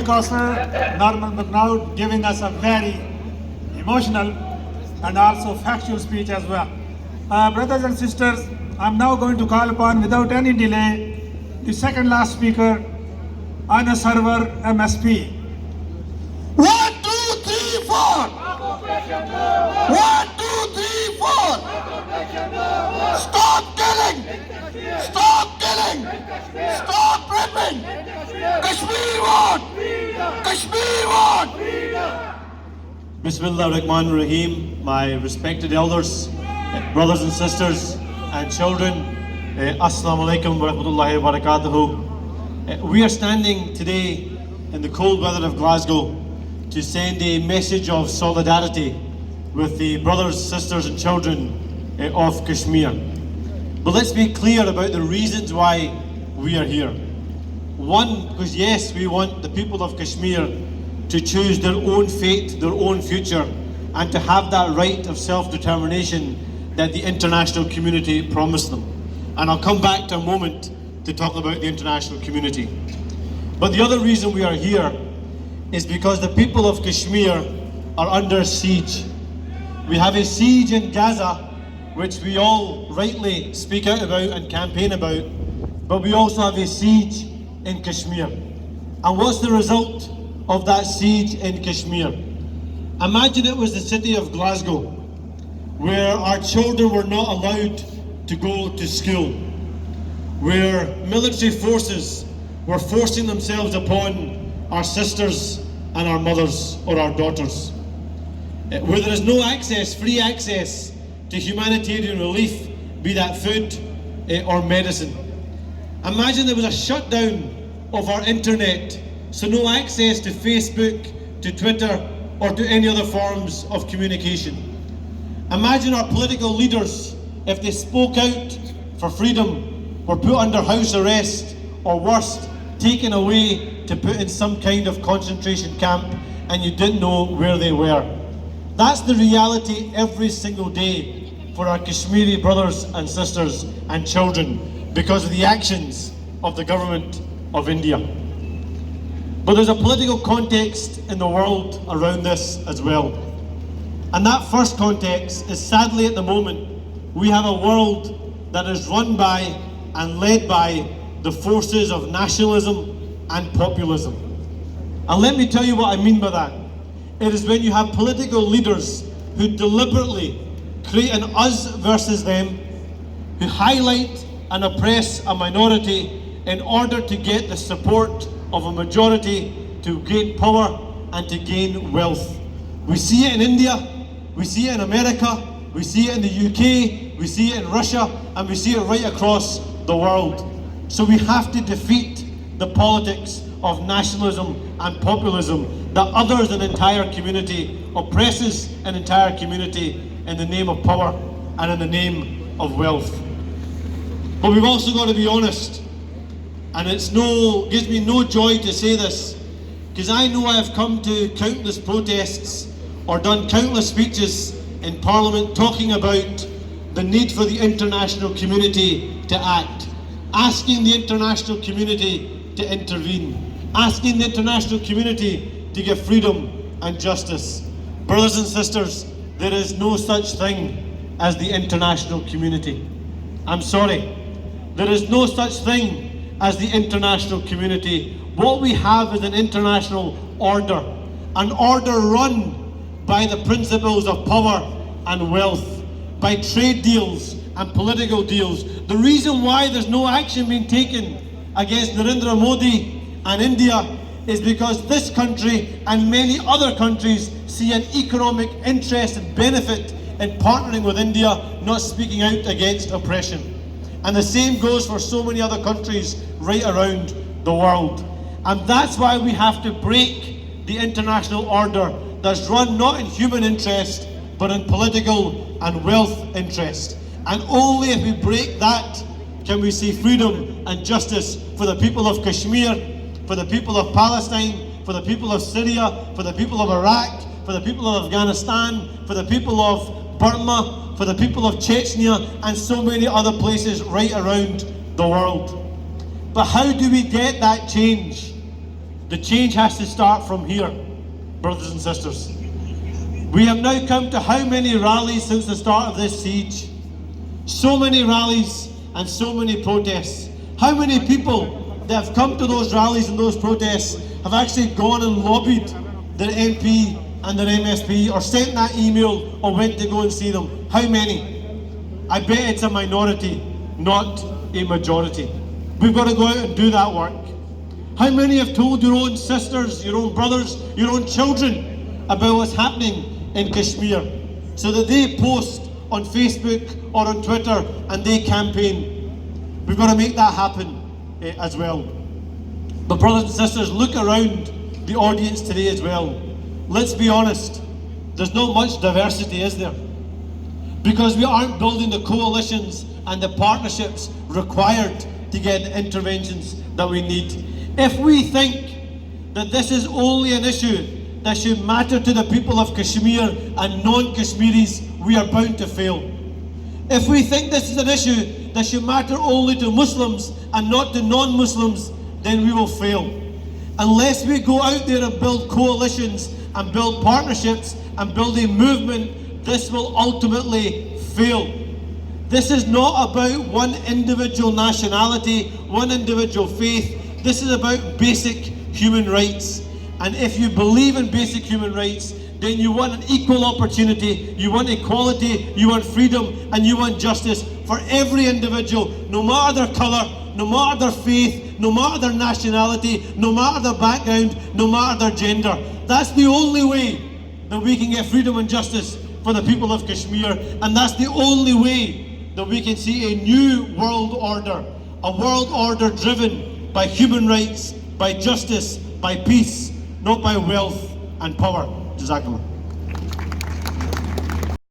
Counselor Norman McNaught giving us a very emotional and also factual speech as well. Brothers and sisters, I'm now going to call upon, without any delay, the second last speaker, Anna Server, MSP. 1, 2, 3, 4. 1, 2, 3, 4. Stop killing. Stop killing. Stop raping. Kashmir won. Kashmir won. Bismillah ar-Rahman ar-Rahim, my respected elders, brothers and sisters and children, Assalamu alaikum wa rahmatullahi wa barakatuhu. We are standing today in the cold weather of Glasgow to send a message of solidarity with the brothers, sisters and children of Kashmir. But let's be clear about the reasons why we are here. One, because yes, we want the people of Kashmir to choose their own fate, their own future, and to have that right of self-determination that the international community promised them. And I'll come back to a moment to talk about the international community. But the other reason we are here is because the people of Kashmir are under siege. We have a siege in Gaza, which we all rightly speak out about and campaign about, but we also have a siege in Kashmir. And what's the result of that siege in Kashmir? Imagine it was the city of Glasgow, where our children were not allowed to go to school, where military forces were forcing themselves upon our sisters and our mothers or our daughters, where there is no access, free access to humanitarian relief, be that food or medicine. Imagine there was a shutdown of our internet, so no access to Facebook, to Twitter, or to any other forms of communication. Imagine our political leaders, if they spoke out for freedom, were put under house arrest, or worse, taken away to put in some kind of concentration camp, and you didn't know where they were. That's the reality every single day for our Kashmiri brothers and sisters and children because of the actions of the government of India. But there's a political context in the world around this as well. And that first context is, sadly at the moment, we have a world that is run by and led by the forces of nationalism and populism. And let me tell you what I mean by that. It is when you have political leaders who deliberately create an us versus them, who highlight and oppress a minority in order to get the support of a majority to gain power and to gain wealth. We see it in India, we see it in America, we see it in the UK, we see it in Russia, and we see it right across the world. So we have to defeat the politics of nationalism and populism that others an entire community, oppresses an entire community in the name of power and in the name of wealth. But we've also got to be honest, and gives me no joy to say this, because I know I have come to countless protests or done countless speeches in Parliament talking about the need for the international community to act, asking the international community to intervene, asking the international community to give freedom and justice. Brothers and sisters, there is no such thing as the international community. I'm sorry. There is no such thing as the international community. What we have is an international order, an order run by the principles of power and wealth, by trade deals and political deals. The reason why there's no action being taken against Narendra Modi and India is because this country and many other countries see an economic interest and benefit in partnering with India, not speaking out against oppression. And the same goes for so many other countries right around the world. And that's why we have to break the international order that's run not in human interest, but in political and wealth interest. And only if we break that can we see freedom and justice for the people of Kashmir, for the people of Palestine, for the people of Syria, for the people of Iraq, for the people of Afghanistan, for the people of Burma, for the people of Chechnya, and so many other places right around the world. But how do we get that change? The change has to start from here, brothers and sisters. We have now come to how many rallies since the start of this siege? So many rallies and so many protests. How many people that have come to those rallies and those protests have actually gone and lobbied their MP and their MSP, or sent that email, or went to go and see them? How many? I bet it's a minority, not a majority. We've got to go out and do that work. How many have told your own sisters, your own brothers, your own children about what's happening in Kashmir, so that they post on Facebook or on Twitter and they campaign? We've got to make that happen as well. But brothers and sisters, look around the audience today as well. Let's be honest, there's not much diversity, is there? Because we aren't building the coalitions and the partnerships required to get the interventions that we need. If we think that this is only an issue that should matter to the people of Kashmir and non-Kashmiris, we are bound to fail. If we think this is an issue that should matter only to Muslims and not to non-Muslims, then we will fail. Unless we go out there and build coalitions and build partnerships and build a movement, this will ultimately fail. This is not about one individual nationality, one individual faith. This is about basic human rights. And if you believe in basic human rights, then you want an equal opportunity, you want equality, you want freedom, and you want justice for every individual, no matter their colour, no matter their faith, no matter their nationality, no matter their background, no matter their gender. That's the only way that we can get freedom and justice for the people of Kashmir, and that's the only way that we can see a new world order, a world order driven by human rights, by justice, by peace, not by wealth and power. Jazakallah.